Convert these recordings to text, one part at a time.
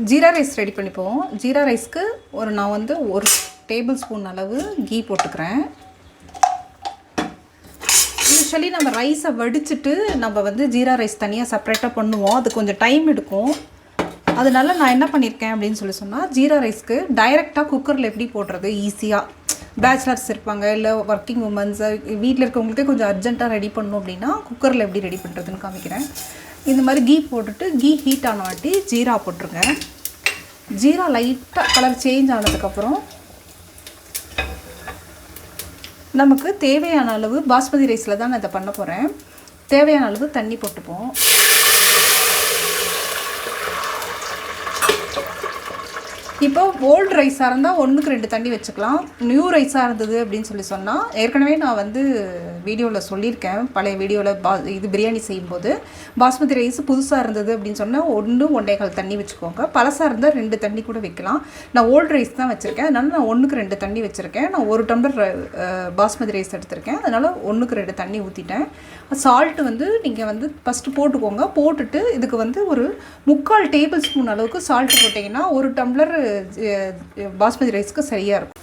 Jeera rice ready பண்ணிப்போம். ஜீரா ரைஸ்க்கு நான் வந்து 1 டேபிள் ஸ்பூன் அளவு கீ போட்டுக்கிறேன். யூஸ்வலி நம்ம ரைஸை வடிச்சிட்டு நம்ம வந்து ஜீரா ரைஸ் தனியாக செப்பரேட்டாக பண்ணுவோம். அது கொஞ்சம் டைம் எடுக்கும். அதனால நான் என்ன பண்ணியிருக்கேன் அப்படின்னு சொன்னால், ஜீரா ரைஸ்க்கு டைரெக்டாக குக்கரில் எப்படி போடுறது ஈஸியாக, பேச்சுலர்ஸ் இருப்பாங்க இல்லை ஒர்க்கிங் உமன்ஸ் வீட்டில் இருக்கவங்களுக்கே கொஞ்சம் அர்ஜென்ட்டாக ரெடி பண்ணணும் அப்படின்னா குக்கரில் எப்படி ரெடி பண்ணுறதுன்னு காமிக்கிறேன். இந்த மாதிரி கீ போட்டுட்டு கீ ஹீட் ஆன வாட்டி ஜீரா போட்டுருங்க. ஜீரா லைட்டாக கலர் சேஞ்ச் ஆனதுக்கப்புறம் நமக்கு தேவையான அளவு பாஸ்மதி ரைஸில் தான் நான் இதை பண்ண போகிறேன். தேவையான அளவு தண்ணி போட்டுப்போம். இப்போ ஓல்டு ரைஸாக இருந்தால் 1க்கு 2 தண்ணி வச்சுக்கலாம். நியூ ரைஸாக இருந்தது அப்படின்னு சொன்னால், ஏற்கனவே நான் வந்து வீடியோவில் சொல்லியிருக்கேன், பழைய வீடியோவில் இது பிரியாணி செய்யும்போது பாஸ்மதி ரைஸ் புதுசாக இருந்தது அப்படின்னு சொன்னால் 1 1.25 தண்ணி வச்சுக்கோங்க. பழசாக இருந்தால் 2 தண்ணி கூட வைக்கலாம். நான் ஓல்டு ரைஸ் தான் வச்சுருக்கேன், அதனால் நான் 1க்கு 2 தண்ணி வச்சுருக்கேன். நான் 1 டம்ளர் பாஸ்மதி ரைஸ் எடுத்திருக்கேன், அதனால் 1க்கு 2 தண்ணி ஊற்றிட்டேன். சால்ட்டு வந்து நீங்கள் வந்து ஃபஸ்ட்டு போட்டுக்கோங்க. போட்டுட்டு இதுக்கு வந்து ஒரு 3/4 டேபிள் ஸ்பூன் அளவுக்கு சால்ட்டு போட்டிங்கன்னா 1 டம்ளர் பாஸ்மதி ரைஸ்க்கு சரியாக இருக்கும்.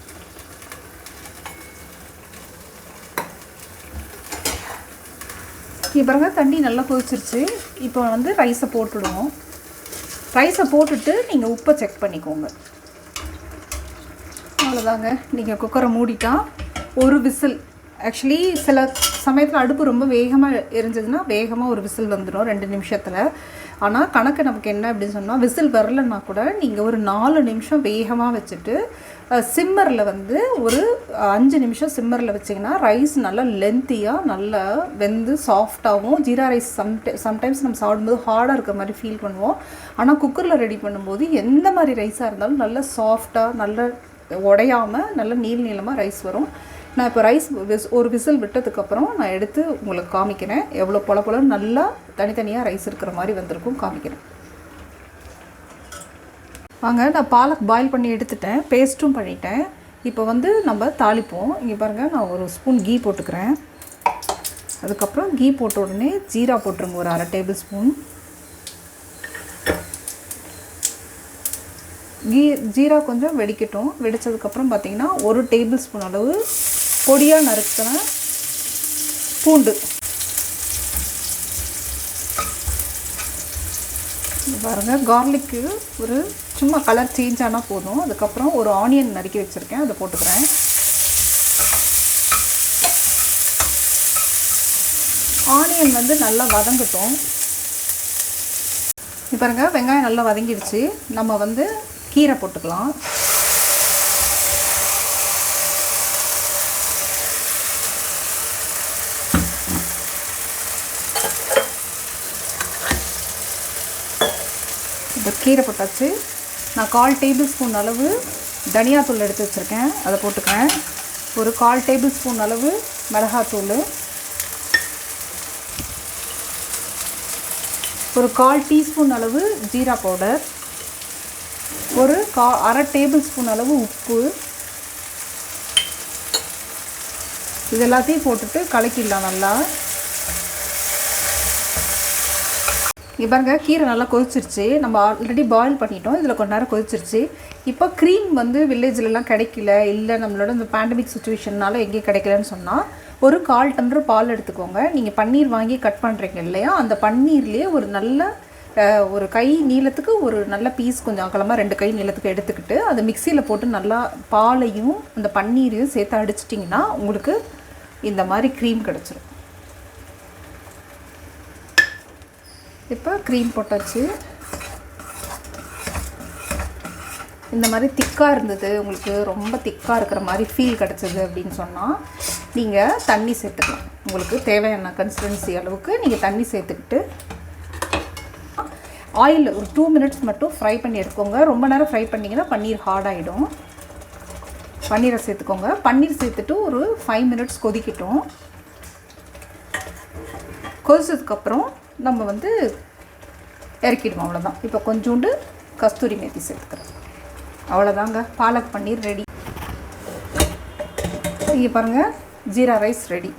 இப்போ தண்ணி நல்லா கொதிச்சிருச்சு. இப்போ வந்து ரைஸை போட்டுடுவோம். ரைஸை போட்டுட்டு நீங்கள் உப்பை செக் பண்ணிக்கோங்க. அவ்வளோதாங்க. நீங்கள் குக்கரை மூடிட்டா ஒரு விசில், ஆக்சுவலி சில சமயத்தில் அடுப்பு ரொம்ப வேகமாக எரிஞ்சதுன்னா வேகமாக ஒரு விசில் வந்துடும் 2 நிமிஷத்தில். ஆனால் கணக்கு நமக்கு என்ன அப்படின்னு சொன்னால், விசில் வரலன்னா கூட நீங்கள் ஒரு 4 நிமிஷம் வேகமாக வச்சுட்டு சிம்மரில் வந்து ஒரு 5 நிமிஷம் சிம்மரில் வச்சிங்கன்னா ரைஸ் நல்லா லென்த்தியாக நல்லா வெந்து சாஃப்டாகவும், ஜீரா ரைஸ் சம்டைம்ஸ் நம்ம சாப்பிடும்போது ஹார்டாக இருக்கிற மாதிரி ஃபீல் பண்ணுவோம். ஆனால் குக்கரில் ரெடி பண்ணும்போது எந்த மாதிரி ரைஸாக இருந்தாலும் நல்லா சாஃப்டாக, நல்லா உடையாமல், நல்லா நீளமாக ரைஸ் வரும். நான் இப்போ ரைஸ் ஒரு விசில் விட்டதுக்கப்புறம் நான் எடுத்து உங்களுக்கு காமிக்கிறேன். எவ்வளோ பொல நல்லா தனித்தனியாக ரைஸ் இருக்கிற மாதிரி வந்திருக்கும் காமிக்கிறேன். வாங்க, நான் பாலக் பாயில் பண்ணி எடுத்துட்டேன், பேஸ்ட்டும் பண்ணிட்டேன். இப்போ வந்து நம்ம தாளிப்போம். இங்கே பாருங்கள், நான் 1 ஸ்பூன் கீ போட்டுக்கிறேன். அதுக்கப்புறம் கீ போட்ட உடனே ஜீரா போட்டுருங்க, ஒரு 1/2 டேபிள் ஸ்பூன். ஜீரா கொஞ்சம் வெடிக்கட்டும். வெடித்ததுக்கப்புறம் பார்த்திங்கன்னா 1 டேபிள் ஸ்பூன் அளவு பொடியாக நறுக்கின பூண்டு. பாருங்கள், கார்லிக்கு ஒரு சும்மா கலர் சேஞ்ச் ஆனால் போதும். அதுக்கப்புறம் ஒரு ஆனியன் நறுக்கி வச்சுருக்கேன், அதை போட்டுக்கிறேன். ஆனியன் வந்து நல்லா வதங்கட்டும். இப்போ பாருங்கள், வெங்காயம் நல்லா வதங்கிடுச்சு. நம்ம வந்து கீரை போட்டுக்கலாம். இப்போ கீரை போட்டாச்சு. நான் 1/4 டேபிள் ஸ்பூன் அளவு தனியாத்தூள் எடுத்து வச்சுருக்கேன், அதை போட்டுக்கிறேன். ஒரு 1/4 டேபிள் ஸ்பூன் அளவு மிளகாத்தூள், ஒரு 1/4 டீஸ்பூன் அளவு ஜீரா பவுடர், ஒரு 1/2 டேபிள் ஸ்பூன் அளவு உப்பு, இது எல்லாத்தையும் போட்டுட்டு கலக்கிடலாம் நல்லா. பாருங்க, கீரை நல்லா கொதிச்சிருச்சு. நம்ம ஆல்ரெடி பாயில் பண்ணிட்டோம், இதில் கொஞ்ச நேரம் கொதிச்சிருச்சு. இப்போ க்ரீம் வந்து வில்லேஜ்லலாம் கிடைக்கல, இல்லை நம்மளோட இந்த பேண்டமிக் சுச்சுவேஷன்னால எங்கேயும் கிடைக்கலன்னு சொன்னால் ஒரு 1/4 டம்ளர் பால் எடுத்துக்கோங்க. நீங்கள் பன்னீர் வாங்கி கட் பண்ணுறீங்க இல்லையா, அந்த பன்னீர்லேயே ஒரு நல்ல ஒரு கை நீளத்துக்கு ஒரு நல்ல பீஸ், கொஞ்சம் அகலமாக 2 கை நீளத்துக்கு எடுத்துக்கிட்டு அதை மிக்சியில் போட்டு நல்லா பாலையும் அந்த பன்னீரையும் சேர்த்து அடிச்சிட்டிங்கன்னா உங்களுக்கு இந்த மாதிரி க்ரீம் கிடச்சிரும். இப்போ க்ரீம் போட்டாச்சு. இந்த மாதிரி திக்காக இருந்தது, உங்களுக்கு ரொம்ப திக்காக இருக்கிற மாதிரி ஃபீல் கிடச்சிது அப்படின்னு சொன்னால் நீங்கள் தண்ணி சேர்த்துக்கலாம். உங்களுக்கு தேவையான கன்சிஸ்டன்சி அளவுக்கு நீங்கள் தண்ணி சேர்த்துக்கிட்டு ஆயில் ஒரு 2 மினிட்ஸ் மட்டும் ஃப்ரை பண்ணி எடுத்துக்கோங்க. ரொம்ப நேரம் ஃப்ரை பண்ணிங்கன்னா பன்னீர் ஹார்டாகிடும். பன்னீரை சேர்த்துக்கோங்க. பன்னீர் சேர்த்துட்டு ஒரு 5 மினிட்ஸ் கொதிக்கட்டும். கொதிச்சதுக்கப்புறம் நம்ம வந்து இறக்கிடுவோம். அவ்வளோதான். இப்போ கொஞ்சோண்டு கஸ்தூரி மேத்தி சேர்த்துக்கிறேன். அவ்வளோதாங்க, பாலக் பன்னீர் ரெடி. இங்கே பாருங்கள், ஜீரா ரைஸ் ரெடி.